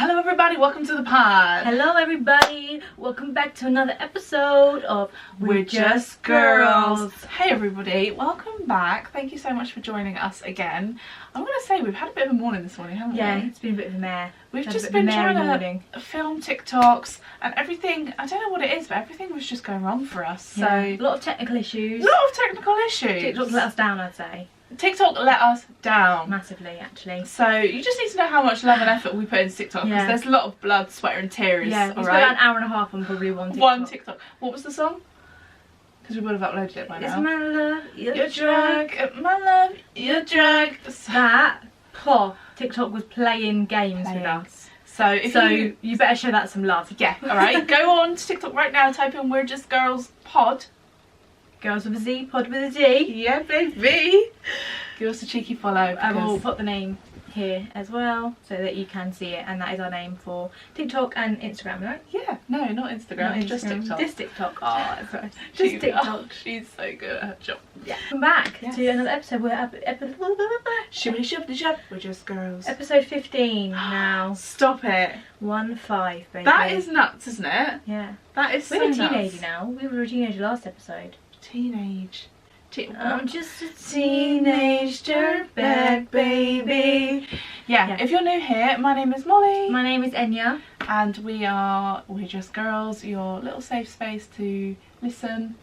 Hello everybody, welcome to the pod. Hello everybody, welcome back to another episode of Werejustgurlzz. Hey everybody, welcome back. Thank you so much for joining us again. I'm going to say we've had a bit of a morning this morning, haven't we? Yeah, it's been a bit of a mare. We've just been trying to film TikToks and everything. I don't know what it is, but everything was just going wrong for us. So a lot of technical issues. TikTok let us down, I'd say. TikTok let us down. Massively, actually. So you just need to know how much love and effort we put into TikTok, because there's a lot of blood, sweat and tears. Yeah, we spent about an hour and a half on probably one TikTok. What was the song? Because we would have uploaded it by now. It's my love, your drug, my love, your drug. That, TikTok was playing games with us. So you better show that some love. Yeah, alright. Go on to TikTok right now, type in Werejustgurlzz pod. Girls with a Z, pod with a D. Yeah, baby. Give us a cheeky follow. I will put the name here as well so that you can see it, and that is our name for TikTok and Instagram, right? Yeah, no, not Instagram, just TikTok. Just TikTok. Oh, sorry. Just TikTok. Oh, she's so good at her job. Yeah. Welcome back to another episode. We're up Werejustgurlzz. Episode 15 now. Stop it. 1-5, baby. That is nuts, isn't it? Yeah. That is so nuts. We're a teenager now. We were a teenager last episode. Teenage. I'm just a teenage dirtbag, baby. Yeah, if you're new here, my name is Molly. My name is Enya. And we're just girls, your little safe space to listen,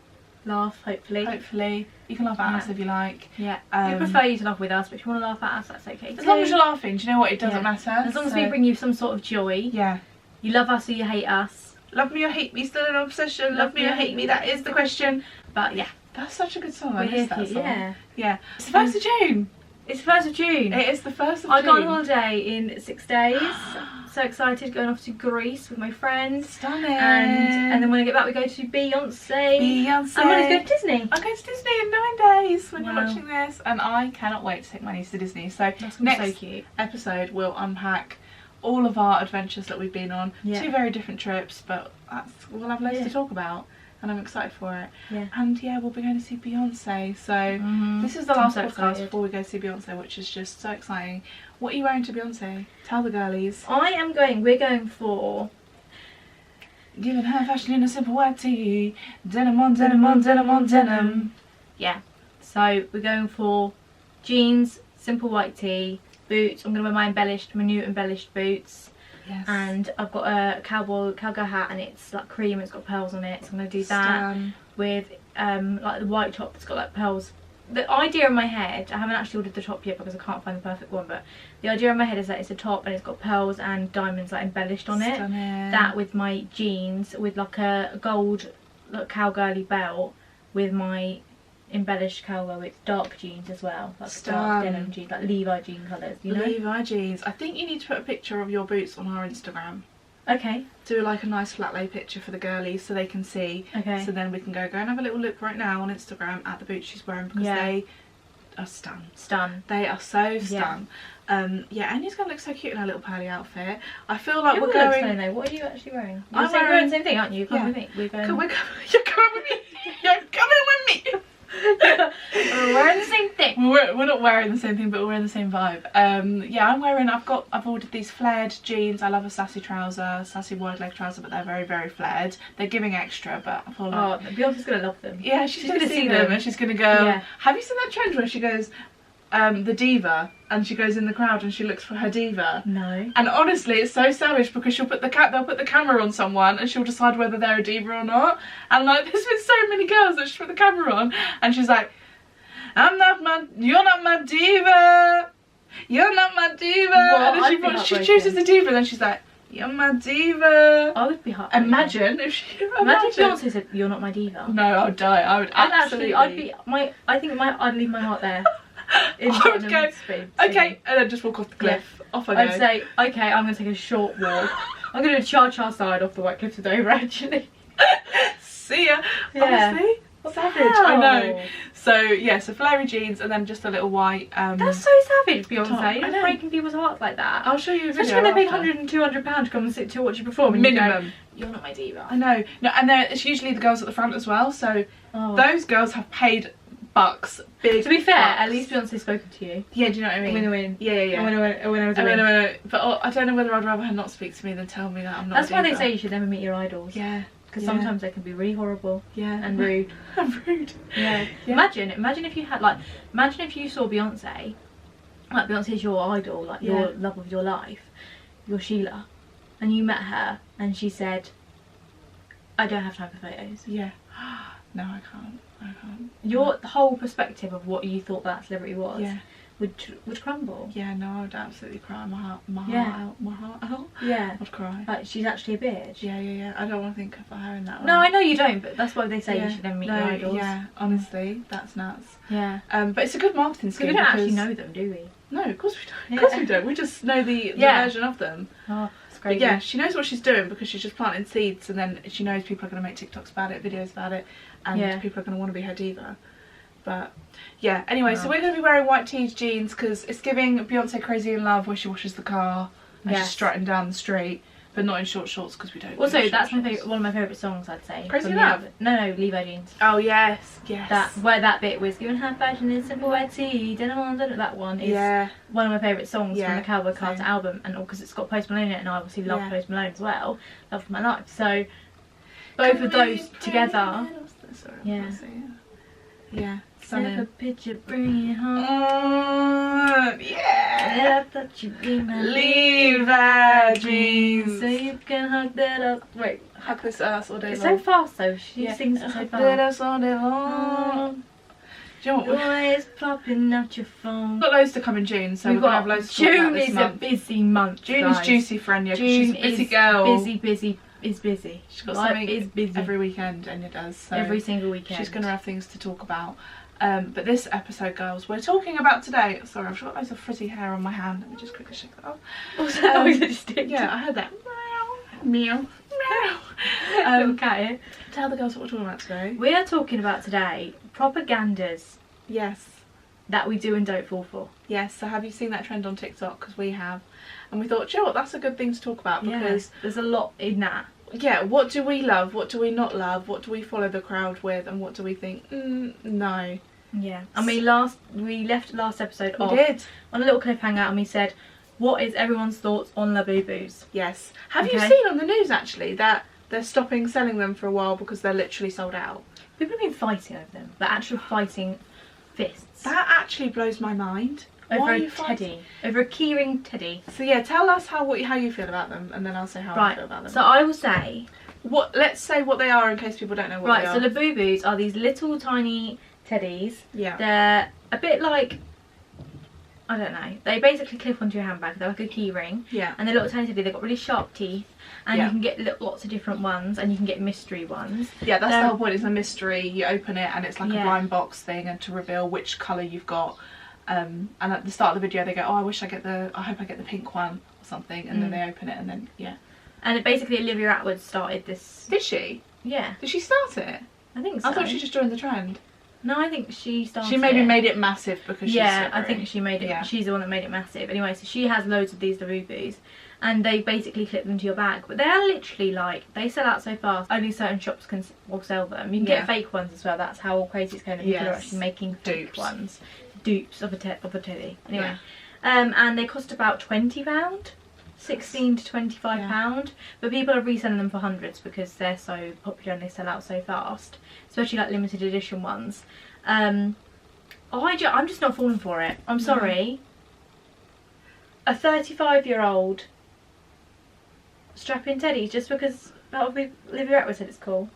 laugh, hopefully. Hopefully. You can laugh at us if you like. Yeah. We prefer you to laugh with us, but if you want to laugh at us, that's okay too. As long as you're laughing, do you know what? It doesn't matter. As long as we bring you some sort of joy. Yeah. You love us or you hate us. Love me or hate me, still an obsession. Love me or hate me, that is the question. But yeah. That's such a good song. I miss that song. Yeah. Yeah. It's the 1st of June. It's the 1st of June. It is the 1st of June. I go on holiday in 6 days. So excited, going off to Greece with my friends. Stunning. And then when I get back, we go to Beyonce. Beyonce. I'm going to go to Disney. I'm going to Disney in 9 days when you're watching this. And I cannot wait to take my niece to Disney. So next episode, we'll unpack all of our adventures that we've been on. Yeah. 2 very different trips, but we'll have loads to talk about. And I'm excited for it. Yeah. And yeah, we'll be going to see Beyonce. So this is the last podcast before we go to see Beyonce, which is just so exciting. What are you wearing to Beyonce? Tell the girlies. We're going for... Giving her fashion in a simple white tee. Denim on denim on denim on denim. Yeah. So we're going for jeans, simple white tee, boots. I'm going to wear my new embellished boots. Yes. And I've got a cowgirl hat, and it's like cream, it's got pearls on it, so I'm going to do that with like the white top that's got like pearls. The idea in my head, I haven't actually ordered the top yet because I can't find the perfect one, but the idea in my head is that it's a top and it's got pearls and diamonds like embellished on it. That with my jeans with like a gold cowgirly belt with my embellished cowgirl with dark jeans as well, like dark denim jeans, like Levi jean colours, you know? Levi jeans. I think you need to put a picture of your boots on our Instagram. Okay. Do like a nice flat lay picture for the girlies so they can see. Okay. So then we can go and have a little look right now on Instagram at the boots she's wearing, because they are stun. They are so stun. Yeah, Enya's gonna look so cute in her little pearly outfit. I feel like we're going. What are you actually wearing? I'm wearing the same thing, aren't you? Come with me. You're coming with me. You're coming with me. We're wearing the same thing. We're not wearing the same thing, but we're in the same vibe. Yeah, I've ordered these flared jeans. I love a sassy wide leg trouser, but they're very, very flared. They're giving extra, but I feel like Beyonce's gonna love them. Yeah, she's gonna see them and she's gonna go. Yeah. Have you seen that trend where she goes the diva, and she goes in the crowd and she looks for her diva? No. And honestly, it's so savage, because they'll put the camera on someone and she'll decide whether they're a diva or not. And like, there's been so many girls that she put the camera on and she's like, you're not my diva. You're not my diva. And then she chooses the diva and then she's like, you're my diva. I would be heartbroken. Imagine Beyonce said, you're not my diva. No, I would die. I would absolutely. I'd leave my heart there. I would go, okay, and then just walk off the cliff. Off I go. I'd say, okay, I'm going to take a short walk. I'm going to do a cha-cha slide off the white cliff today, actually. See ya. Yeah. Honestly, savage. I know. So yeah, so flary jeans and then just a little white. That's so savage, Beyonce. You're breaking people's hearts like that. I'll show you a video. Especially when they paid £100 and £200 to come and sit to watch you perform. Minimum. You're not my diva. I know. No, and it's usually the girls at the front as well. So those girls have paid bucks. Big. To be fair, bucks. at least Beyonce's spoken to you. Yeah, do you know what I mean? Win-win. Yeah. A win-win. But I don't know whether I'd rather her not speak to me than tell me that I'm not. That's why they say you should never meet your idols. Yeah. Because sometimes they can be really horrible. Yeah. And rude. And rude. Yeah. Imagine if you had like, imagine if you saw Beyonce, like Beyonce's your idol, like your love of your life, your Sheila, and you met her and she said, I don't have time for photos. Yeah. No, I can't. Your whole perspective of what you thought that celebrity was would crumble. Yeah, no, I would absolutely cry my heart out. Yeah. I'd cry. Like, she's actually a bitch. Yeah. I don't want to think of her in that way. No, I know you don't, but that's why they say you should never meet your idols. Yeah, honestly, that's nuts. Yeah. But it's a good marketing scheme. We don't actually know them, do we? No, of course we don't. Of course we don't. We just know the version of them. Oh, it's crazy. But yeah, she knows what she's doing because she's just planting seeds, and then she knows people are going to make TikToks about it, videos about it, and people are going to want to be her diva. But yeah, anyway, so we're going to be wearing white tees, jeans, because it's giving Beyonce Crazy in Love where she washes the car and she's strutting down the street, but not in short shorts because we don't. Also, that's my favourite, one of my favourite songs, I'd say. Crazy in Love? No, Levi Jeans. Oh yes. Where that bit was giving her fashion in simple white tee, that one is one of my favourite songs from the Cowboy Carter album, and because it's got Post Malone in it, and I obviously love Post Malone as well, love my life. So both of those together, yeah. Snap a picture, bring it home. Yeah. I thought you'd be my Levi jeans. So you can hug that up. Wait, hug this ass all day long. It's so fast though. She sings it so fast. Hug that ass all day long. Do you know what? Always popping out your phone. We've got loads to come in June, so we're going to have loads to talk about this month. June is a busy month. June is juicy for Enya because she's a busy girl. Busy. She's got something busy every weekend, Enya does. So every single weekend. She's going to have things to talk about. But this episode, girls, we're talking about today. Sorry, I've got loads of frizzy hair on my hand. Let me just quickly shake that off. Yeah, I heard that. Meow. Little cat here. Tell the girls what we're talking about today. We are talking about today propagandas. Yes. That we do and don't fall for. Yes. So have you seen that trend on TikTok? Because we have, and we thought, you know what, that's a good thing to talk about because there's a lot in that. Yeah, what do we love? What do we not love? What do we follow the crowd with? And what do we think? No. Yeah. And we left last episode off on a little cliffhanger, and we said, what is everyone's thoughts on Labubu'S? Yes. Have you seen on the news actually that they're stopping selling them for a while because they're literally sold out? People have been fighting over them. They're actually fighting fists. That actually blows my mind. Over a teddy. Over a keyring teddy. So yeah, tell us how you feel about them, and then I'll say how I feel about them. So I will say, let's say what they are in case people don't know what they are. Right, so Labubu'S are these little tiny teddies. Yeah. They're a bit like, I don't know, they basically clip onto your handbag. They're like a key ring. Yeah. And they're little tiny teddy. They've got really sharp teeth. And you can get lots of different ones, and you can get mystery ones. Yeah, that's the whole point. It's a mystery. You open it and it's like a blind box thing, and to reveal which colour you've got. And at the start of the video they go, oh, I hope I get the pink one or something, and then they open it, and then and it basically Olivia Attwood started this. Did she? Yeah. Did she start it? I think so. I thought she just joined the trend. No, I think she started. She maybe made it massive because she's so I think she made it. She's the one that made it massive. Anyway, so she has loads of these Labubu'S, and they basically clip them to your bag. But they are literally like, they sell out so fast. Only certain shops will sell them. You can get fake ones as well. That's how crazy it's going. People are actually making fake ones. Dupes of a teddy. Anyway, and they cost about £20, £16 to £25, but people are reselling them for hundreds because they're so popular and they sell out so fast, especially like limited edition ones. I'm just not falling for it. I'm sorry. A 35-year-old strapping teddy just because Olivia Attwood said it's cool.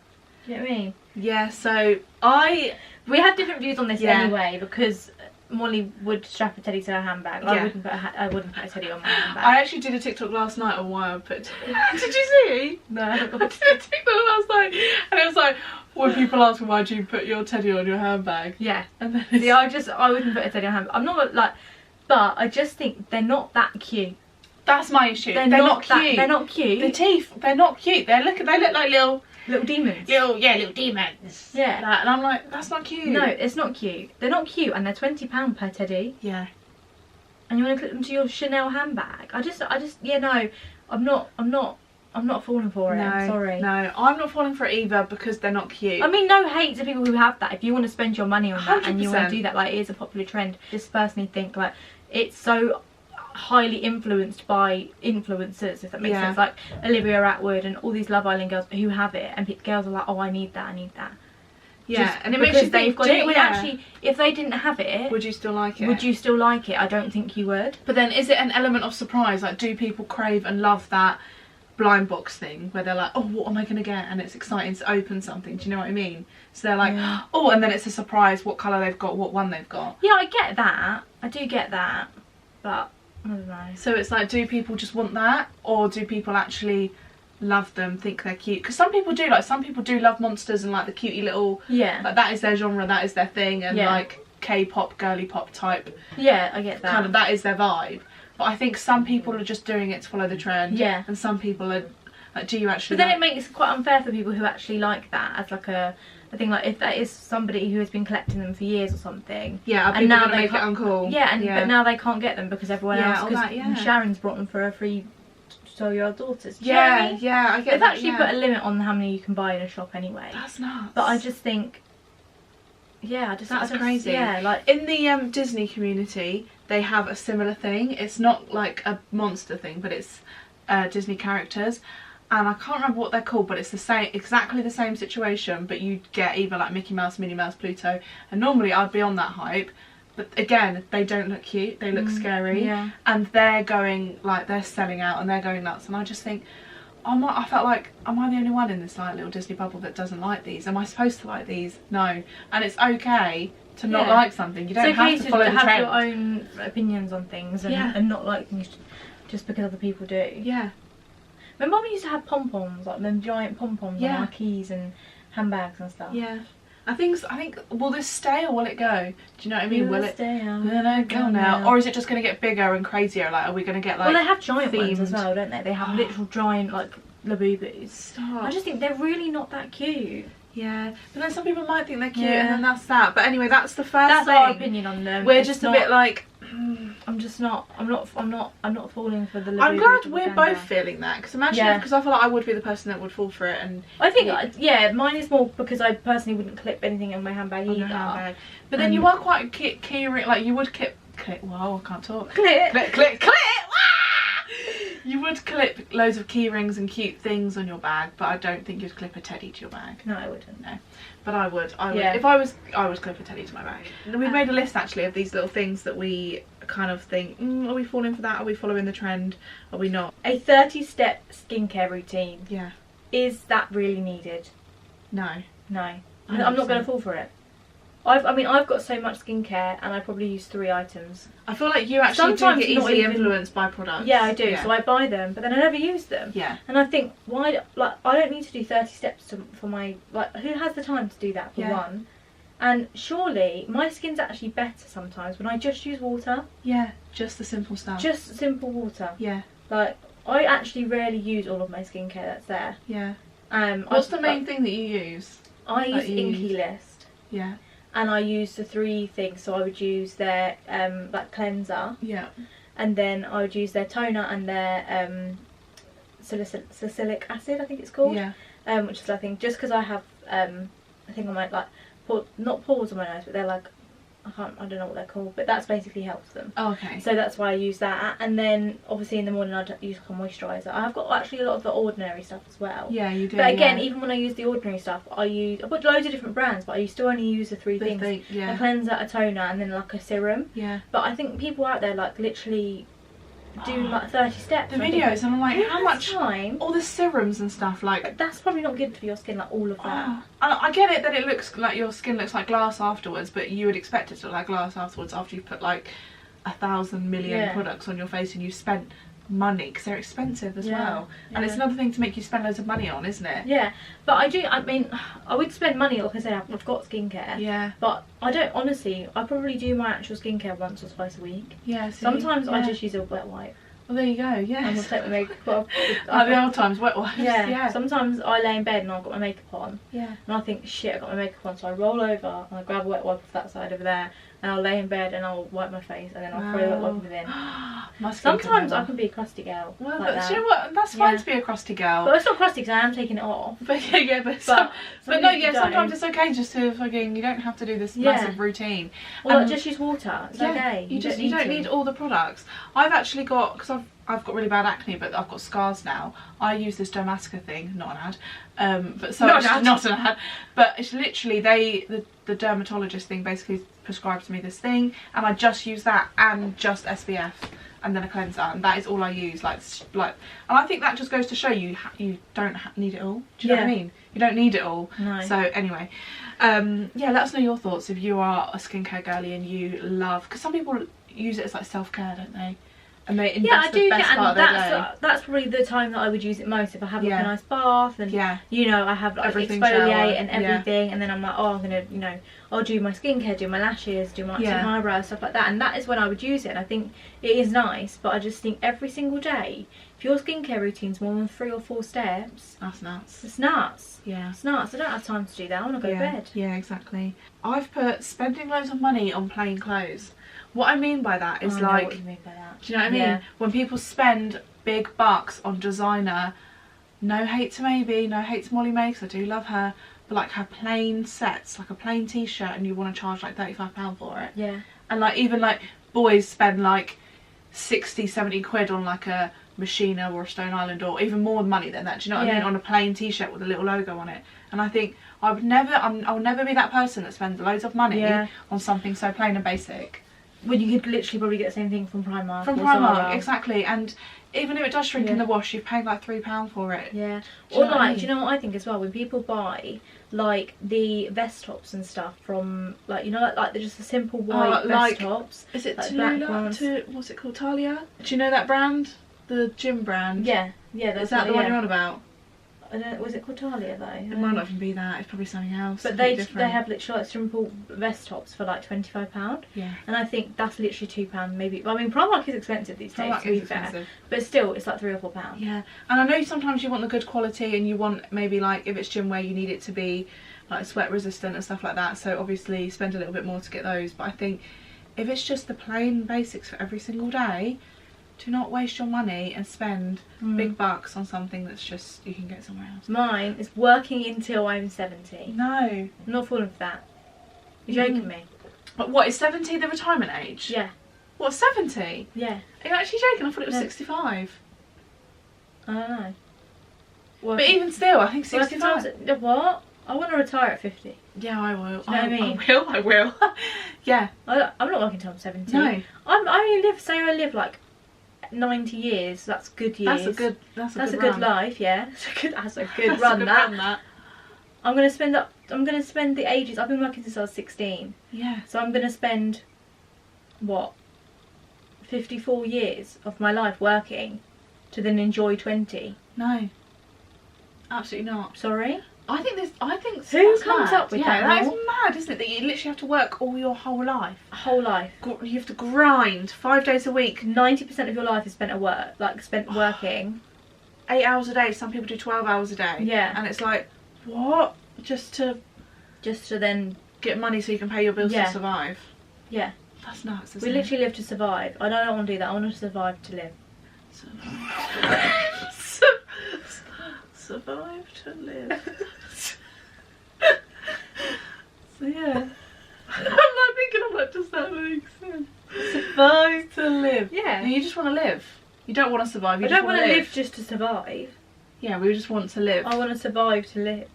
Do you know what I mean? Yeah. So we have different views on this anyway, because Molly would strap a teddy to her handbag. I wouldn't put a teddy on my handbag. I actually did a TikTok last night on why I put. Did you see? No. I did a TikTok last night, and it was like, when people ask me why do you put your teddy on your handbag? Yeah. And then see, I wouldn't put a teddy on handbag. I'm not like, but I just think they're not that cute. That's my issue. They're not cute. They're not cute. The teeth, they're not cute. They look like little demons. Little demons. Yeah. And I'm like, that's not cute. No, it's not cute. They're not cute, and they're £20 per teddy. Yeah. And you want to clip them to your Chanel handbag? I just, yeah, no, I'm not I'm not falling for it. I'm sorry. No, I'm not falling for it either because they're not cute. I mean, no hate to people who have that. If you want to spend your money on that 100%. and you want to do that, like, it is a popular trend. Just personally think like it's so highly influenced by influencers, if that makes sense. Like Olivia Atwood and all these Love Island girls who have it, and girls are like, oh, I need that, I need that. Yeah, and it makes you think, got it. When actually, if they didn't have it, would you still like it? Would you still like it? I don't think you would. But then, is it an element of surprise? Like, do people crave and love that blind box thing where they're like, oh, what am I gonna get? And it's exciting to open something. Do you know what I mean? So they're like, oh, and then it's a surprise what colour they've got, what one they've got. Yeah, I get that. I do get that, but I don't know. So it's like, do people just want that, or do people actually love them, think they're cute? Because some people do, like, some people do love monsters and like the cutie little, like, that is their genre, that is their thing, and like K-pop, girly pop type, I get that, kind of, that is their vibe. But I think some people are just doing it to follow the trend, and some people are like, do you actually? But then it makes it quite unfair for people who actually like that as like a thing. Like, if that is somebody who has been collecting them for years or something, and now they make it uncool, but now they can't get them because everyone else, because Sharon's brought them for her 3-year-old daughters. I get They've actually put a limit on how many you can buy in a shop anyway. That's nuts. But I just think, that's crazy. Yeah, like in the Disney community, they have a similar thing. It's not like a monster thing, but it's Disney characters, and I can't remember what they're called, but it's the same, exactly the same situation, but you get either like Mickey Mouse, Minnie Mouse, Pluto, and normally I'd be on that hype. But again, they don't look cute, they look scary, and they're going, like, they're selling out and they're going nuts, and I just think, I felt like, am I the only one in this like little Disney bubble that doesn't like these? Am I supposed to like these? No. And it's okay to not like something. You don't have to follow the trend. Have your own opinions on things and not like things just because other people do. Yeah. Remember when we used to have pom-poms, like them giant pom-poms on our keys and handbags and stuff? Yeah. I think, will this stay or will it go? Do you know what I mean? Will it stay? Go now? Or is it just going to get bigger and crazier? Like, are we going to get like... Well, they have giant ones as well, don't they? They have literal giant, like, Labubu'S. Stop. I just think they're really not that cute. Yeah, but then some people might think they're cute and then that's that. But anyway, that's the first That's thing. our opinion on them. We're just a bit like... I'm not falling for the Labubu. I'm glad we're both feeling that, because imagine, because I feel like I would be the person that would fall for it. And I think mine is more because I personally wouldn't clip anything in my handbag either. But then you are quite key ring, like you would clip. Wow, I can't talk. Clip. You would clip loads of key rings and cute things on your bag, but I don't think you'd clip a teddy to your bag. No, I wouldn't. No, but I would. If I would clip a teddy to my bag. We made a list actually of these little things that we kind of think, are we falling for that? Are we following the trend? Are we not? A 30-step skincare routine. Yeah. Is that really needed? No. No. I'm not going to fall for it. I've got so much skincare and I probably use 3 items. I feel like you actually do get easily influenced by products. Yeah, I do. Yeah. So I buy them, but then I never use them. Yeah. And I think, why? Like, I don't need to do 30 steps for my, like, who has the time to do that for one? And surely my skin's actually better sometimes when I just use water. Yeah, just the simple stuff. Just simple water. Yeah. Like, I actually rarely use all of my skincare that's there. Yeah. What's the main thing that you use? I use Inky List. Yeah. And I use the 3 things, so I would use their like cleanser. Yeah. And then I would use their toner and their salicylic acid, I think it's called. Yeah. Which is, I think, just because I have I think I might like not pores on my nose, but they're like, I don't know what they're called, but that's basically helps them. Oh, okay. So that's why I use that, and then obviously in the morning I'd use like a moisturiser. I've got actually a lot of the ordinary stuff as well. Yeah, you do. But again, even when I use the ordinary stuff, I've got loads of different brands, but I still only use the 3 things: a cleanser, a toner, and then like a serum. Yeah. But I think people out there like literally do like 30 steps. The videos, and I'm like, how much time? All the serums and stuff, like. But that's probably not good for your skin, like all of that. I get it that it looks like your skin looks like glass afterwards, but you would expect it to look like glass afterwards after you've put like 1,000 million products on your face and you've spent money, because they're expensive as well. And it's another thing to make you spend loads of money on, isn't it? Yeah, but I would spend money, like I said, I've got skincare. Yeah. But I don't, honestly, I probably do my actual skincare once or twice a week. Yeah, sometimes I just use a wet wipe. Well, there you go, yeah. And I'll take my makeup off. Like the old times, wet wipes. Yeah. Sometimes I lay in bed and I've got my makeup on. Yeah. And I think, shit, I've got my makeup on, so I roll over and I grab a wet wipe off that side over there and I'll lay in bed and I'll wipe my face and then I'll probably wipe within. Sometimes I can be a crusty girl. Well, like that. do you know what? That's fine to be a crusty girl. But it's not crusty because I am taking it off. But sometimes it's okay just to fucking, you don't have to do this massive routine. Well, just use water. It's okay. You don't need all the products. I've actually got, because I've got really bad acne, but I've got scars now. I use this Dermatica thing, not an ad, not an ad, but it's literally the dermatologist thing basically prescribes me this thing, and I just use that and just SPF and then a cleanser, and that is all I use. Like, and I think that just goes to show you don't need it all. Do you know what I mean? You don't need it all. No. So anyway, yeah, let us know your thoughts if you are a skincare girly and you love, because some people use it as like self-care, don't they? And they invest the best part of their day. That's probably the time that I would use it most, if I have like a nice bath and you know, I have like everything, exfoliate and everything, and then I'm like, oh, I'm gonna, you know, I'll do my skincare, do my lashes, do my eyebrows, stuff like that, and that is when I would use it. And I think it is nice, but I just think every single day, if your skincare routine's more than 3 or 4 steps, that's nuts. It's nuts. Yeah, it's nuts. I don't have time to do that. I want to go to bed. Yeah, exactly. I've put spending loads of money on plain clothes. What I mean by that is, like, what you mean by that. Do you know what I mean? Yeah. When people spend big bucks on designer, no hate to Maybe, no hate to Molly Makes, I do love her, but like her plain sets, like a plain t-shirt, and you want to charge like £35 for it. Yeah. And like even like boys spend like 60-70 quid on like a Machina or a Stone Island, or even more money than that. Do you know what I mean? On a plain t-shirt with a little logo on it. And I think I will never be that person that spends loads of money on something so plain and basic. When you could literally probably get the same thing from Primark. From Primark, exactly. And even if it does shrink in the wash, you've paid like £3 for it. Yeah. Or like, do you know what I think as well? When people buy like the vest tops and stuff from, like, you know, like they're just the simple white vest tops. Is it like what's it called? Talia? Do you know that brand? The gym brand? Yeah. Yeah. That's Is that the one you're on about? I don't know, was it called Talia though? It might not even be that, it's probably something else. But they have literally like simple vest tops for like £25. Yeah. And I think that's literally £2 maybe. Well, I mean, Primark is expensive these days, to be fair. But still, it's like £3 or £4. Yeah. And I know sometimes you want the good quality, and you want maybe like, if it's gym wear, you need it to be like sweat resistant and stuff like that. So obviously spend a little bit more to get those. But I think if it's just the plain basics for every single day, do not waste your money and spend big bucks on something that's just, you can get somewhere else. Mine is working until I'm 70. No. I'm not falling for that. You're joking me. But what, is 70 the retirement age? Yeah. What, 70? Yeah. Are you actually joking? I thought it was 65. I don't know. But even still, I think 65. What? I want to retire at 50. Yeah, I will. Do you know what I mean? I will. Yeah. I'm not working until I'm 70. No. I live like 90 years. That's good years. That's a good life. Yeah. That's a good run. That. I'm gonna spend the ages. I've been working since I was 16. Yeah. So I'm gonna spend what 54 years of my life working to then enjoy 20. No. Absolutely not. Sorry. I think who comes up with that? That is mad, isn't it? That you literally have to work all your whole life. Whole life. You have to grind 5 days a week. 90% of your life is spent working. 8 hours a day. Some people do 12 hours a day. Yeah. And it's like, what? Just to then get money so you can pay your bills to survive. Yeah. That's nuts, We literally live to survive. I don't want to do that. I want to survive to live. Survive to live. So yeah. I'm not thinking of that, does that make sense? Survive to live. Yeah. No, you just want to live. You don't want to survive, I don't want to live just to survive. Yeah, we just want to live. I want to survive to live.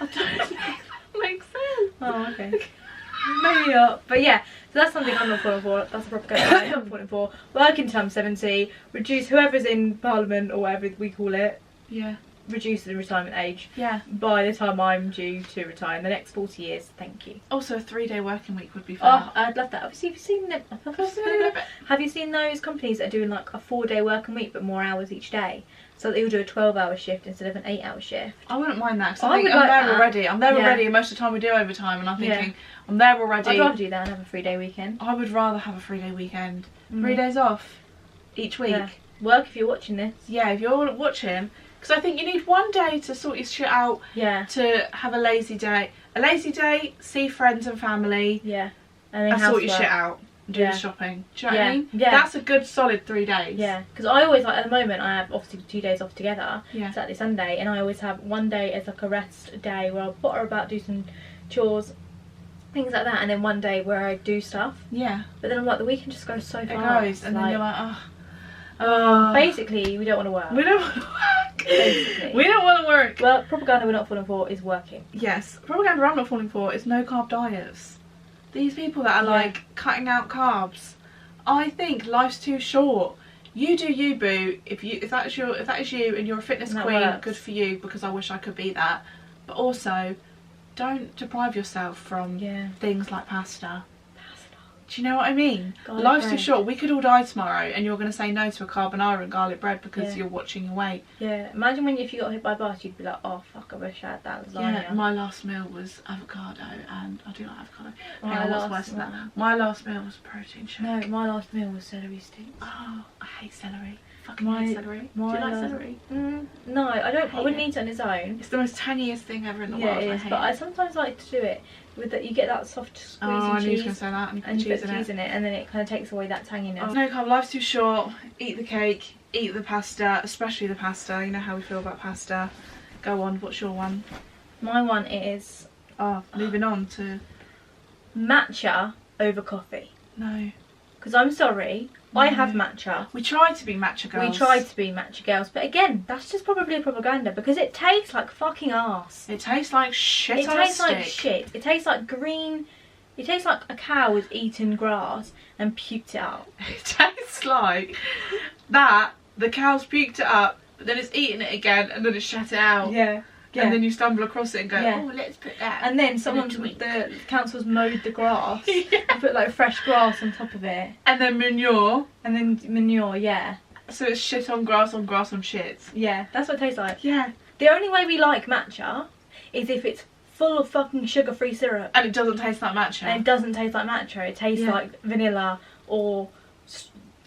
I don't think that makes sense. Oh, okay. Maybe not. But yeah, so that's something I'm not falling for. That's a proper goal I'm not falling for. Working till I'm 70, reduce whoever's in Parliament or whatever we call it. Yeah. Reduce the retirement age. Yeah. By the time I'm due to retire in the next 40 years. Thank you. Also, a 3-day working week would be fun. Oh, I'd love that. Obviously, have you seen those companies that are doing like a 4-day working week but more hours each day? So that you'll do a 12-hour shift instead of an 8-hour shift. I wouldn't mind that, because I'm there already. I'm there already, and most of the time we do overtime, and I'm thinking, I'm there already. I'd rather do that and have a 3-day weekend. I would rather have a 3-day weekend. 3 days off each week. Yeah. Work if you're watching this. Yeah, if you're watching. Because I think you need 1 day to sort your shit out. Yeah. To have a lazy day. A lazy day, see friends and family. Yeah. and then sort your housework. shit out. Do the shopping. Do you know what I mean? Yeah. That's a good solid 3 days. Yeah, because I always, like, at the moment I have obviously 2 days off together, Yeah. Saturday, Sunday, and I always have one day as like a rest day where I'll potter about, do some chores, things like that, and then one day where I do stuff. Yeah. But then I'm like, the weekend just goes so fast. It goes, and then you're like, oh. Basically, we don't want to work. We don't want to work. Basically. We don't want to work. Well, propaganda we're not falling for is working. Yes. Propaganda I'm not falling for is no carb diets. These people that are like cutting out carbs. I think life's too short. You do you, boo. If that is you and you're a fitness queen, works. good for you, because I wish I could be that. But also, don't deprive yourself from things like pasta. Do you know what I mean? Garlic Life's bread. too short. We could all die tomorrow and you're going to say no to a carbonara and garlic bread because you're watching your weight. Yeah, imagine if you got hit by a bus, you'd be like, oh fuck, I wish I had that lasagna. Yeah, my last meal was avocado, and I do like avocado. My Hang on, what's last worse than that? one. My last meal was protein shake. No, my last meal was celery sticks. Oh, I hate celery. Fucking hate celery. Do you like celery? No, I don't. I wouldn't eat it on its own. It's the most tangiest thing ever in the Yeah, world. it is. But I sometimes like to do it with that. You get that soft squeezy I knew you cheese, were going to say that. and you put cheese in it, and then it kind of takes away that tanginess. Oh, no carb, life's too short. Eat the cake, eat the pasta, especially the pasta. You know how we feel about pasta. Go on, what's your one? My one is moving on to matcha over coffee. No. Because I'm sorry, I have matcha. We try to be matcha girls. We try to be matcha girls, but again, that's just probably propaganda because it tastes like fucking arse. It tastes like shit. It on tastes a stick. like shit. It tastes like green. It tastes like a cow has eaten grass and puked it out. It tastes like that. The cow's puked it up, but then it's eaten it again, and then it's shat it out. Yeah. And then you stumble across it and go, oh, let's put that. And then the council's mowed the grass and put like fresh grass on top of it. And then manure. And then manure, yeah. So it's shit on grass on shit. Yeah, that's what it tastes like. Yeah. The only way we like matcha is if it's full of fucking sugar-free syrup. And it doesn't taste like matcha. And it doesn't taste like matcha. It tastes like vanilla or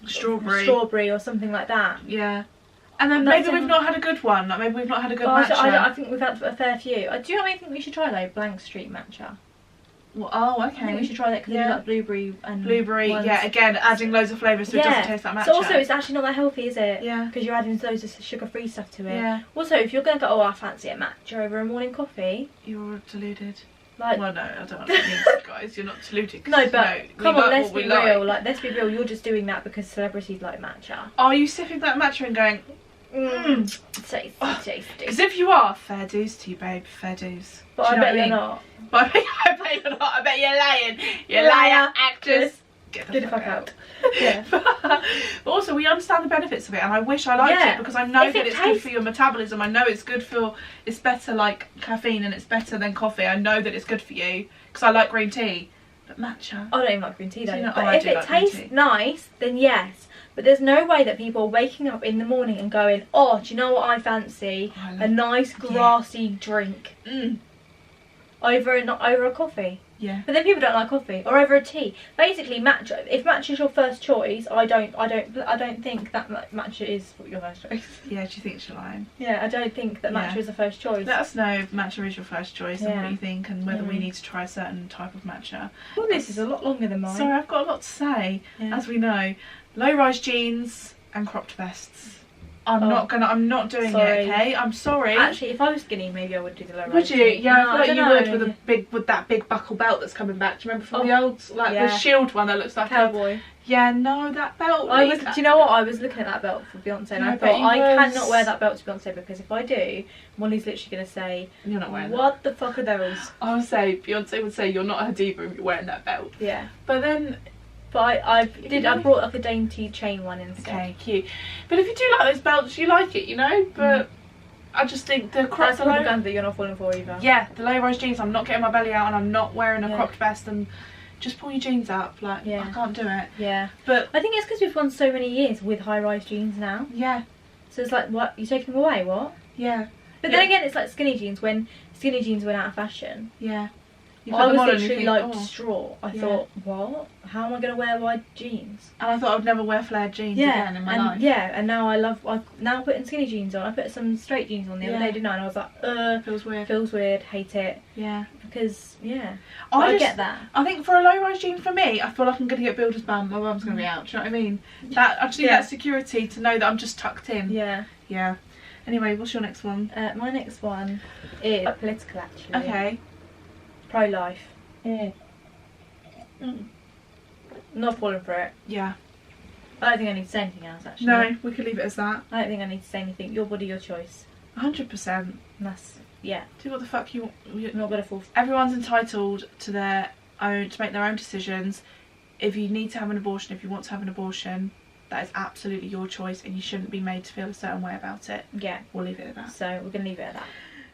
strawberry or something like that. Yeah. And then maybe we've not had a good one. Like maybe we've not had a good matcha. I think we've had a fair few. Do you know what I think we should try though? Blank Street matcha. Well, oh, okay. I think we should try that because we like blueberry and ones. Yeah. Again, adding loads of flavours so it doesn't taste like matcha. So also, it's actually not that healthy, is it? Yeah. Because you're adding loads of sugar-free stuff to it. Yeah. Also, if you're going to go, I fancy a matcha over a morning coffee. You're deluded. Like, well, no, I don't want to mean to, guys. You're not deluded. No, but come on, let's be real. Like. Let's be real. You're just doing that because celebrities like matcha. Are you sipping that matcha and going, tasty, tasty? Because if you are, fair dues to you, babe. Fair dues. But I bet you're not. But I bet you're not. I bet you're lying. You're liar, actress. Get the fuck out. Yeah. But also, we understand the benefits of it, and I wish I liked it because I know that it's good for your metabolism. I know it's good for. It's better like caffeine, and it's better than coffee. I know that it's good for you because I like green tea. But matcha. I don't even like green tea though. But if it tastes nice, then yes. But there's no way that people are waking up in the morning and going, oh, do you know what I fancy? A nice grassy drink. Over a coffee. Yeah. But then people don't like coffee or over a tea. Basically, matcha. If matcha is your first choice, I don't think that matcha is your first choice. Yeah. Do you think she's lying? Yeah, I don't think that matcha is the first choice. Let us know if matcha is your first choice and what you think, and whether we need to try a certain type of matcha. Well, this is a lot longer than mine. Sorry, I've got a lot to say. As we know, low-rise jeans and cropped vests. I'm not doing it, okay? I'm sorry. Actually, if I was skinny, maybe I would do the low rise. Would you? Yeah, No, I feel like you would with that big buckle belt that's coming back. Do you remember from the old, the shield one that looks like cowboy? Yeah, no, that belt. Do you know what? I was looking at that belt for Beyonce, and I thought I cannot wear that belt to Beyonce because if I do, Molly's literally going to say, "You're not wearing what the fuck are those?" I would say Beyonce would say, "You're not a diva if you're wearing that belt." Yeah, but then. But I brought like a dainty chain one instead. Okay, cute. But if you do like those belts, you like it, you know. But I just think the cropped. That's propaganda that you're not falling for either. Yeah, the low-rise jeans. I'm not getting my belly out, and I'm not wearing a cropped vest. And just pull your jeans up. Like I can't do it. Yeah. But I think it's because we've gone so many years with high-rise jeans now. Yeah. So it's like, what, you taking them away? What? Yeah. But then again, it's like skinny jeans. When skinny jeans went out of fashion. Yeah. I was literally like distraught. I thought, what? How am I going to wear wide jeans? And I thought I'd never wear flared jeans again in my life. Yeah, and now I'm now putting skinny jeans on. I put some straight jeans on the other day, didn't I? And I was like, feels weird. Feels weird, hate it. Yeah. because I get that. I think for a low-rise jean for me, I feel like I'm going to get builder's bum. My bum's going to be out. Do you know what I mean? That I just need that security to know that I'm just tucked in. Yeah. Yeah. Anyway, what's your next one? My next one is political, actually. Okay. Pro-life. Not falling for it. Yeah. I don't think I need to say anything else, actually. No, we could leave it as that. I don't think I need to say anything. Your body, your choice. 100%. And that's, do what the fuck you want. I'm not going to fall for. Everyone's entitled to their own, to make their own decisions. If you need to have an abortion, if you want to have an abortion, that is absolutely your choice, and you shouldn't be made to feel a certain way about it. Yeah. We'll leave it at that. So we're going to leave it at that.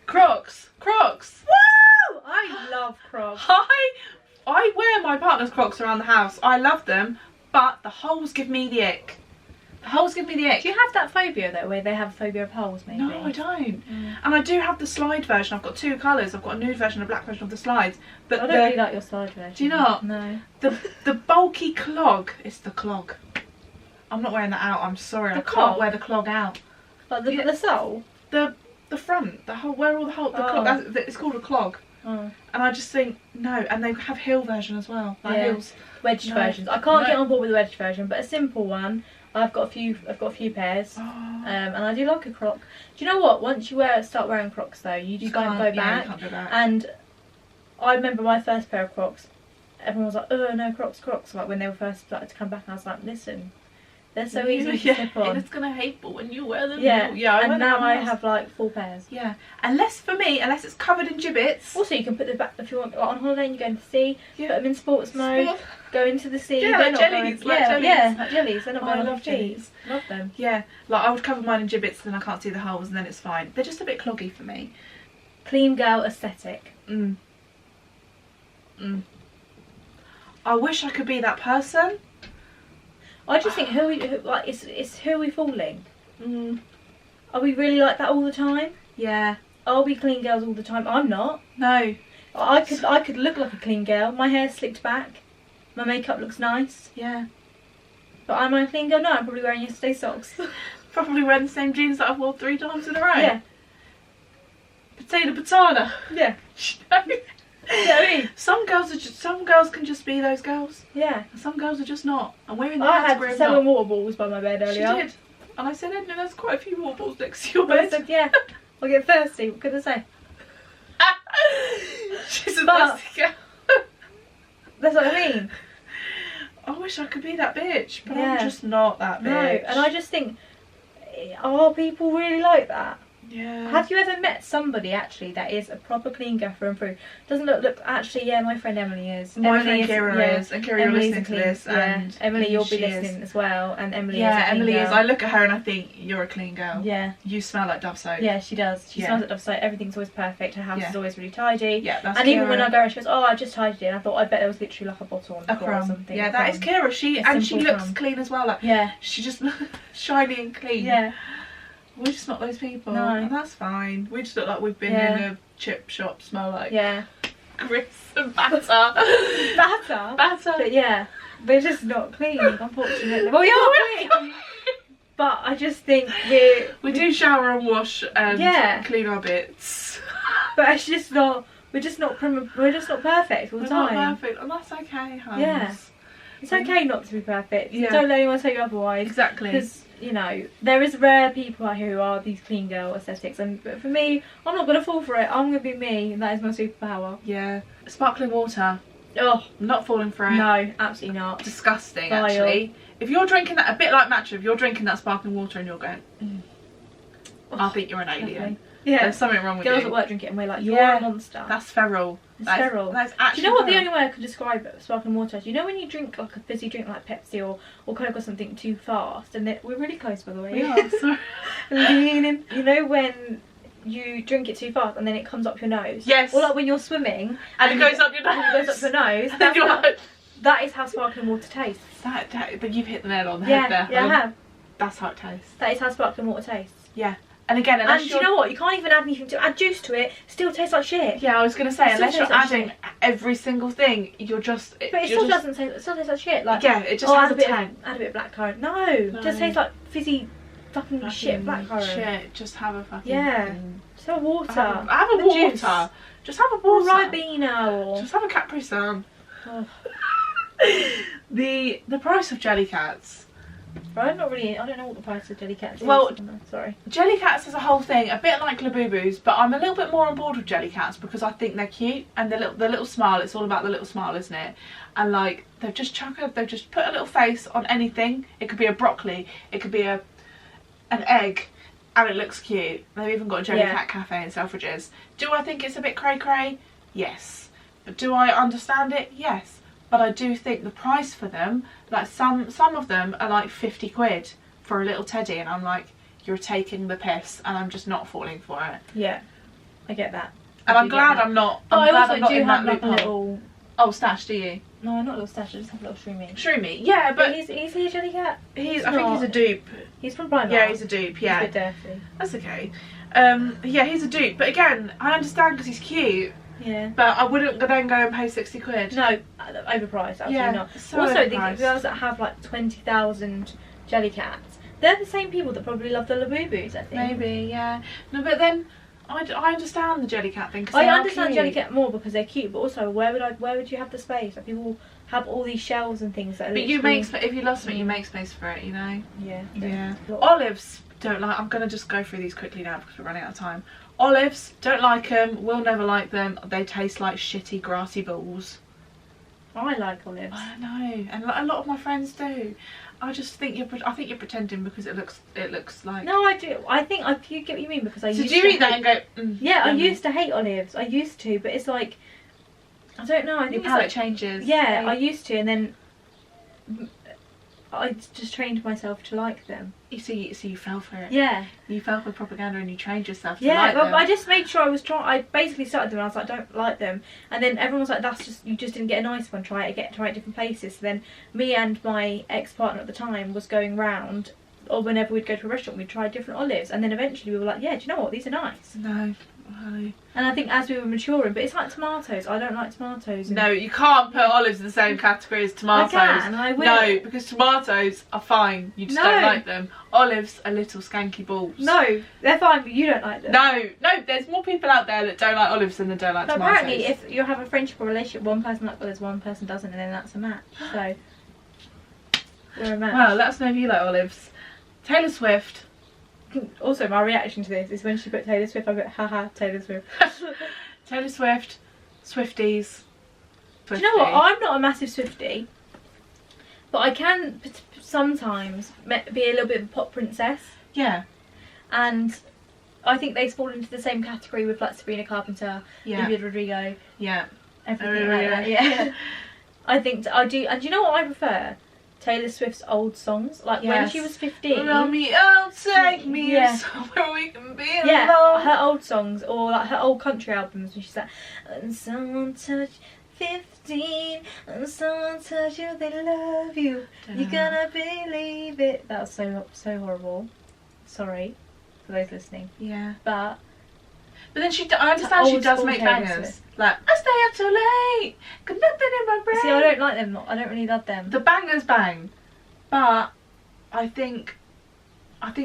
Crocs! Crocs! Woo! I love Crocs. I wear my partner's Crocs around the house. I love them, but the holes give me the ick. The holes give me the ick. Do you have that phobia though, where they have a phobia of holes maybe? No, I don't. And I do have the slide version. I've got two colours. I've got a nude version and a black version of the slides. But I don't really like your slide version. Do you not? No. The bulky clog is the clog. I'm not wearing that out. I'm sorry. I can't wear the clog out. Like the sole? The front. The whole where all the whole clog. It's called a clog. Oh. And I just think no. And they have heel version as well. Like heels. Wedged versions. I can't get on board with the wedged version, but a simple one. I've got a few pairs, and I do like a Croc. Do you know what? Once you start wearing Crocs though, you just can't go back. You can't go back. And I remember my first pair of Crocs. Everyone was like, "Oh no, Crocs!" Like when they were first started to come back, and I was like, "Listen, they're so easy to slip on. It's gonna hateful when you wear them." Yeah, and now I have like 4 pairs. Yeah, unless it's covered in gibbets. Also, you can put them back if you want on holiday and you go into the sea. Put them in sports mode. Go into the sea. Yeah, like jellies. Like jellies. They're not going I love jellies. Love them. Yeah, like I would cover mine in gibbets, then I can't see the holes, and then it's fine. They're just a bit cloggy for me. Clean girl aesthetic. I wish I could be that person. I just think it's who are we fooling? Are we really like that all the time? Yeah. Are we clean girls all the time? I'm not. No. I could look like a clean girl. My hair's slicked back. My makeup looks nice. Yeah. But am I a clean girl? No, I'm probably wearing yesterday's socks. Probably wearing the same jeans that I've worn 3 times in a row. Yeah. Potato patata. Yeah. You know what I mean? Some girls can just be those girls. Yeah. And some girls are just not. And we're in the category of I had 7 water balls by my bed earlier. She did. And I said, Enya, there's quite a few water balls next to your bed. I said, yeah. I'll get thirsty. What could I say? She's a thirsty girl. That's what I mean. I wish I could be that bitch, but I'm just not that bitch. No, and I just think, are people really like that? Yeah. Have you ever met somebody actually that is a proper clean girl through and through? Doesn't look actually, my friend Emily is. My friend Kira is, and Kira, you're listening to this. And Emily, you'll be listening as well, and Emily is. Yeah, Emily is. I look at her and I think, you're a clean girl. Yeah. You smell like Dove soap. Yeah, she does. She smells like Dove soap. Everything's always perfect. Her house is always really tidy. Yeah, that's And Kira. even when I go around, she goes, "Oh, I just tidied it." And I thought, I bet there was literally like a bottle on the floor or something. Yeah, that is Kira. She looks clean as well. Like, she just looks shiny and clean. Yeah. We're just not those people. No. And that's fine. We just look like we've been in a chip shop, smell like grits and batter. Batter? But we're just not clean, unfortunately. Well, we are clean. But I just think we do shower and wash and clean our bits. But it's just not, we're just not perfect all the time. We're not perfect, and that's okay, hun. Yeah. It's okay not to be perfect. Don't let anyone tell you otherwise. Exactly. Because, there is rare people out here who are these clean girl aesthetics, but for me, I'm not going to fall for it. I'm going to be me, and that is my superpower. Yeah. Sparkling water. Oh, I'm not falling for it. No, absolutely not. Disgusting, actually. If you're drinking that, a bit like Matcha, if you're drinking that sparkling water and you're going, I think you're an alien. Lovely. Yeah. There's something wrong with you. Girls at work drink it and we're like, you're a monster. That's feral. It's feral. That's actually Do you know what the only way I could describe sparkling water is? You know when you drink like a fizzy drink like Pepsi or Coke or something too fast, and we're really close by the way. We are, sorry. You know when you drink it too fast and then it comes up your nose? Yes. Or like when you're swimming and it goes up your nose. And it goes up your nose. That is how sparkling water tastes. But you've hit the nail on the head there. Yeah, I have. That's how it tastes. That is how sparkling water tastes. Yeah. And again, and do you know what? You can't even add anything to add juice to it. Still tastes like shit. Yeah, I was gonna say unless you're adding every single thing, you're just. But it still doesn't taste. It still tastes like shit. Like it just has a tang. Add a bit of blackcurrant. No, it just tastes like fizzy fucking shit blackcurrant. Shit, just have a fucking... Yeah. Just have water. Have a water. Juice. Just have a water. Ribena or... Just have a Capri Sun. Oh. The price of jelly cats. I don't know what the price of jelly cats is. Well, sorry. Jelly cats is a whole thing, a bit like Labubu'S, but I'm a little bit more on board with jelly cats because I think they're cute and the little smile. It's all about the little smile, isn't it? And like they've just put a little face on anything. It could be a broccoli, it could be an egg, and it looks cute. They've even got a jelly cat cafe in Selfridges. Do I think it's a bit cray cray? Yes. But do I understand it? Yes. But I do think the price for them, like some of them are like 50 quid for a little teddy, and I'm like, you're taking the piss, and I'm just not falling for it. Yeah, I get that. And I'm glad I'm not. I'm glad I'm not in that loophole. Little... Oh, stash, do you? No, not a little stash. I just have a little shroomy. Shroomy, yeah, but is he a jelly cat? I think he's a dupe. He's from Primark. Yeah, he's a dupe. Yeah, he's a bit dirty. That's okay. Yeah, he's a dupe, but again, I understand because he's cute. Yeah. But I wouldn't then go and pay 60 quid. No, overpriced, absolutely not. So also, overpriced. the girls that have like 20,000 jelly cats, they're the same people that probably love the Labubu'S, I think. Maybe, yeah. No, but then I understand the jelly cat thing. I understand jelly cat more because they're cute, but also where would you have the space? Like people have all these shelves and things that. Are but you make if you love something, you make space for it, you know. Yeah. Yeah. Olives don't like. I'm gonna just go through these quickly now because we're running out of time. Olives, don't like them, will never like them. They taste like shitty grassy balls. I like olives. I know, and a lot of my friends do. I just think you're pretending because it looks like. No, I do. I think I get what you mean because I. So do you eat that and go? Yeah, I used to hate olives. I used to, but it's like I don't know. I think your palate changes. Yeah, I used to, and then I just trained myself to like them. So you fell for it. Yeah. You fell for propaganda and you trained yourself to like them. Yeah, I just made sure I was trying. I basically started them and I was like, don't like them. And then everyone was like, you just didn't get a nice one. Try it different places. So then me and my ex-partner at the time was going round, or whenever we'd go to a restaurant, we'd try different olives. And then eventually we were like, yeah, do you know what? These are nice. No. And I think as we were maturing, but it's like tomatoes. I don't like tomatoes. No, you can't put olives in the same category as tomatoes. I can, I will. No, because tomatoes are fine. You just don't like them. Olives are little skanky balls. No, they're fine, but you don't like them. No, there's more people out there that don't like olives than that don't like tomatoes. Apparently, if you have a friendship or relationship, one person likes olives, one person doesn't, and then that's a match. So, we're a match. Well, let us know if you like olives. Taylor Swift. Also, my reaction to this is when she put Taylor Swift, I went, haha, Taylor Swift. Taylor Swift, Swifties. Do you know what? I'm not a massive Swiftie, but I can sometimes be a little bit of a pop princess. Yeah. And I think they fall into the same category with like Sabrina Carpenter, Olivia Rodrigo. Yeah. Everything like that. Yeah. I think I do. And do you know what I prefer? Taylor Swift's old songs, like when she was 15. Love me out, take me somewhere we can be alone. Yeah, her old songs or like her old country albums when she's like, and someone touch 15, and someone touch you, they love you. You're gonna believe it. That was so horrible. Sorry for those listening. Yeah. But then I understand she does make bangers. Like, I stay up too late, got nothing in my brain. See, I don't like them. I don't really love them. The bangers bang, but I think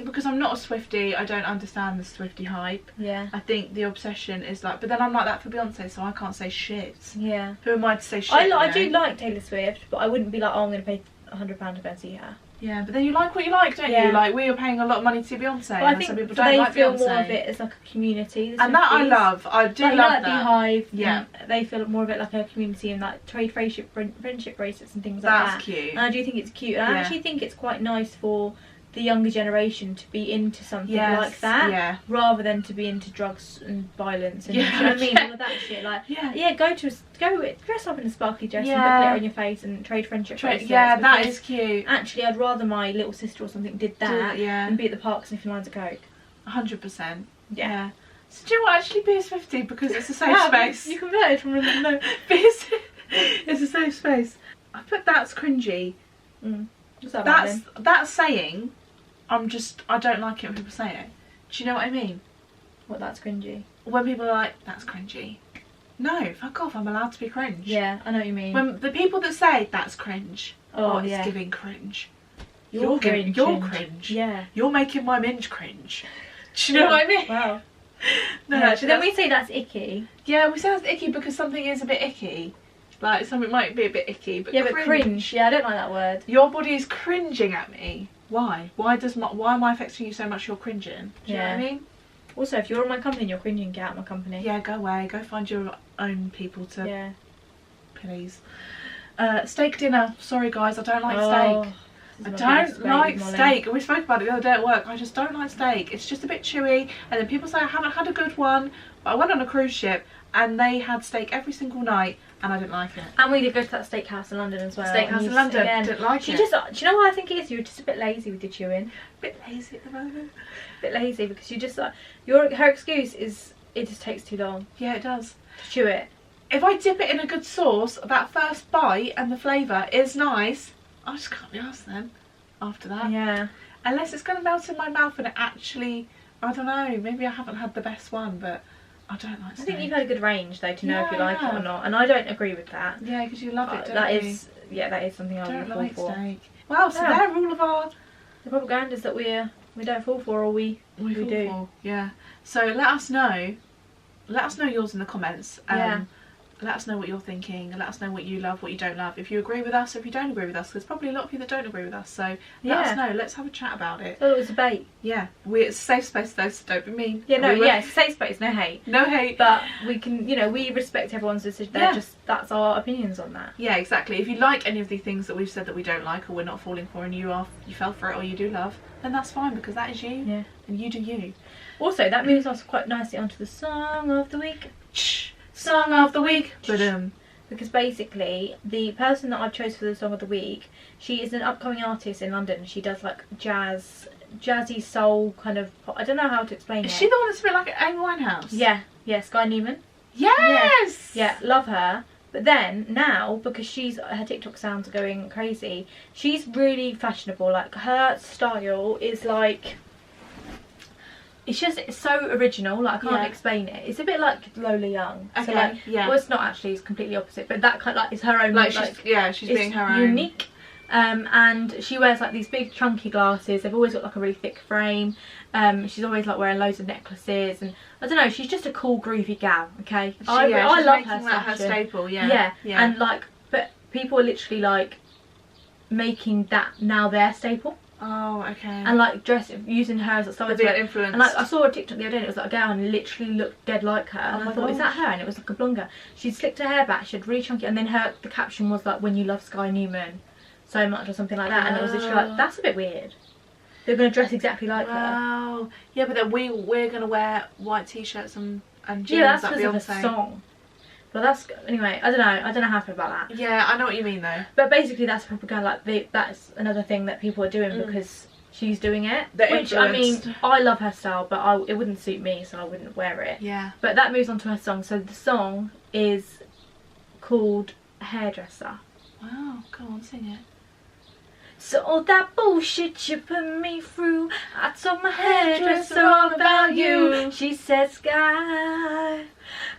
because I'm not a Swiftie, I don't understand the Swiftie hype. Yeah. I think the obsession is like, but then I'm like that for Beyonce, so I can't say shit. Yeah. Who am I to say shit? I do like Taylor Swift, but I wouldn't be like, oh, I'm going to pay £100 to go and see her. Yeah, but then you like what you like, don't you? Like, we are paying a lot of money to see Beyonce, but I think some people don't like feel Beyonce. more of it as like a community. And that I love. I do love that. Beehive. Yeah. They feel more of it like a community and like trade friendship bracelets and things like that. That's cute. And I do think it's cute. And I actually think it's quite nice for the younger generation to be into something like that, rather than to be into drugs and violence and you know what I mean, all of that shit. Like, dress up in a sparkly dress and put glitter on your face and trade friendship bracelets. Yeah, that is cute. Actually, I'd rather my little sister or something did that than be at the park sniffing lines of coke. 100%. Yeah. So do you know what? Actually, be a Swiftie because it's a safe space. You converted from no. It's a safe space. I put that's cringy. What's that that's saying. I don't like it when people say it. Do you know what I mean? What, that's cringy? When people are like, that's cringy. No, fuck off, I'm allowed to be cringe. Yeah, I know what you mean. When the people that say, that's cringe, it's giving cringe. You're cringe. You're cringe. Yeah. You're making my minge cringe. Do you know what I mean? Wow. No, Yeah, actually, but then we say that's icky. yeah, we say that's icky because something is a bit icky. Like, something might be a bit icky, but Yeah, but cringe. Yeah, I don't like that word. Your body is cringing at me. Why? Why am I affecting you so much you're cringing? Do you know what I mean? Also, if you're in my company and you're cringing, get out of my company. Yeah, go away. Go find your own people to Yeah. please. Steak dinner. Sorry guys, I don't like steak. I don't like steak. We spoke about it the other day at work. I just don't like steak. It's just a bit chewy. And then people say I haven't had a good one. But I went on a cruise ship and they had steak every single night and I didn't like it. And we did go to that steakhouse in London as well. Steakhouse in London. Didn't like it. Do you know what I think it is? You're just a bit lazy with your chewing. A bit lazy at the moment. A bit lazy because you just like her excuse is it just takes too long. Yeah, it does. To chew it. If I dip it in a good sauce, that first bite and the flavour is nice. I just can't be arsed then after that. Yeah. Unless it's going to melt in my mouth and it actually, I don't know, maybe I haven't had the best one, but I don't like steak. I think you've had a good range though to know if you like it or not, and I don't agree with that. Yeah, because you love it, don't that you? That is something I would fall for. Steak. Wow, so they're all of our... The propagandas that we don't fall for or we do. For. Yeah. So let us know yours in the comments. Yeah. Let us know what you're thinking. Let us know what you love, what you don't love. If you agree with us, if you don't agree with us. There's probably a lot of you that don't agree with us. So let us know. Let's have a chat about it. So it was a debate. Yeah. It's a safe space though, so don't be mean. Yeah, it's a safe space, no hate. No hate. But we can, we respect everyone's decision. That's our opinions on that. Yeah, exactly. If you like any of the things that we've said that we don't like or we're not falling for and you fell for it or you do love, then that's fine because that is you. Yeah. And you do you. Also, that moves us quite nicely onto the song of the week. Song of the week. Because basically, the person that I've chose for the song of the week, she is an upcoming artist in London. She does like jazzy soul kind of pop. I don't know how to explain it. Is she the one that's a bit like Amy Winehouse? Yeah, Sky Newman. Yes! Yeah, love her. But then now, because her TikTok sounds going crazy, she's really fashionable. Like her style is like, it's so original. Like I can't explain it. It's a bit like Lola Young. Okay. So like, well, it's not actually. It's completely opposite. But that kind of like is her own. She's being her own. Unique. And she wears like these big chunky glasses. They've always got like a really thick frame. She's always like wearing loads of necklaces, and I don't know. She's just a cool, groovy gal. Okay, I love her. That her staple. Yeah. And like, but people are literally like making that now their staple. Oh, okay. And like using her as a style influence. And like I saw a TikTok the other day and it was like a girl and literally looked dead like her. And I thought, is that her? And it was like a blonde girl. She'd slicked her hair back, she had really chunky, and then the caption was like, when you love Sky Newman so much or something like that. And it was literally like, that's a bit weird. They're going to dress exactly like her. Wow. Yeah, but then we're going to wear white t-shirts and jeans. Yeah, that's because of a song. But that's, anyway, I don't know how I feel about that. Yeah, I know what you mean though. But basically that's propaganda, like that's another thing that people are doing because she's doing it. Which, I mean, I love her style, but it wouldn't suit me, so I wouldn't wear it. Yeah. But that moves on to her song. So the song is called Hairdresser. Wow, go on, sing it. So all that bullshit you put me through, I told my hairdresser all about you. She said, Sky,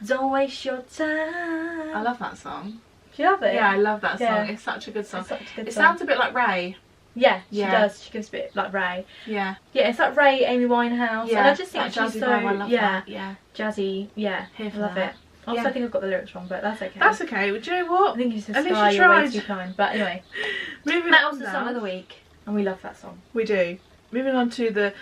don't waste your time. I love that song. Do you love it? Yeah, I love that song. It's such a good song. It sounds a bit like Ray. Yeah, she does. She gives a bit like Ray. Yeah. Yeah, it's like Ray, Amy Winehouse. Yeah, and I just think like she's jazzy vibe, I love that. Yeah. Jazzy, yeah. Here for I love that. it. Also, I think I've got the lyrics wrong, but that's okay. That's okay. Well, do you know what? I think you said At least Sky, you you're way tried. too kind. But anyway, That was the song of the week, and we love that song. We do. Moving on to the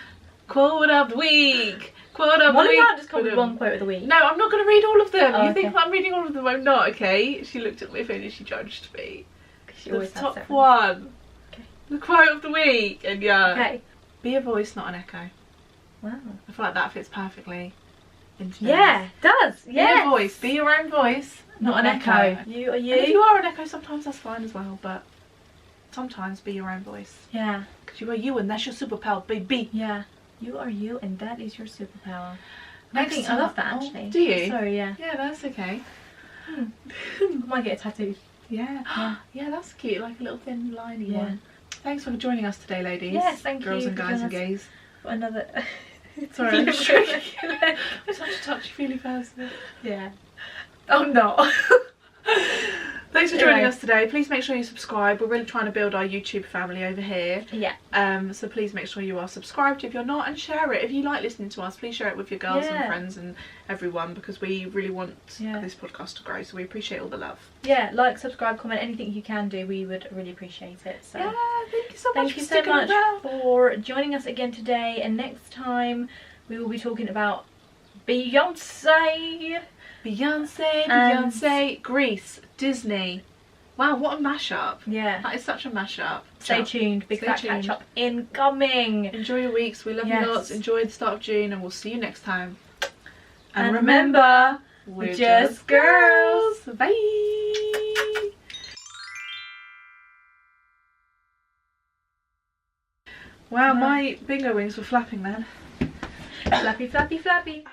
quote of the week. Quote of the week. Why don't you just call me one quote of the week? No, I'm not going to read all of them. Oh, you think I'm reading all of them? I'm not, okay? She looked at my phone and she judged me. She always the has top 7. one. Okay. The quote of the week. And yeah. Okay. Be a voice, not an echo. Wow. I feel like that fits perfectly into this. Yeah, it does. Be Yeah. a voice. Be your own voice, not an echo. You are you. And if you are an echo, sometimes that's fine as well, but sometimes be your own voice. Yeah. Because you are you and that's your superpower, baby. Yeah. You are you and that is your superpower. Next I love that actually. Do you? Sorry, yeah. Yeah, that's okay. I might get a tattoo. Yeah. Yeah, that's cute, like a little thin liney Yeah. one. Thanks for joining us today, ladies. Yes, thank Girls you and for guys and joining gays. Another. Sorry, I'm stroking. I'm such a touchy-feely person. Yeah. I'm not. Thanks for joining us today. Please make sure you subscribe. We're really trying to build our YouTube family over here. Yeah. So please make sure you are subscribed if you're not, and share it. If you like listening to us, please share it with your girls and friends and everyone, because we really want this podcast to grow. So we appreciate all the love. Yeah, like, subscribe, comment, anything you can do. We would really appreciate it. So yeah, thank you so much. Thank you so much for joining us again today. And next time we will be talking about Beyonce. Beyonce, Grease, Disney. Wow, what a mashup. Yeah. That is such a mashup. Stay tuned. Big fat catch up incoming. Enjoy your weeks. We love you lots. Enjoy the start of June, and we'll see you next time. And remember, we're just girls. Bye. Wow, my bingo wings were flapping then. Flappy, flappy, flappy.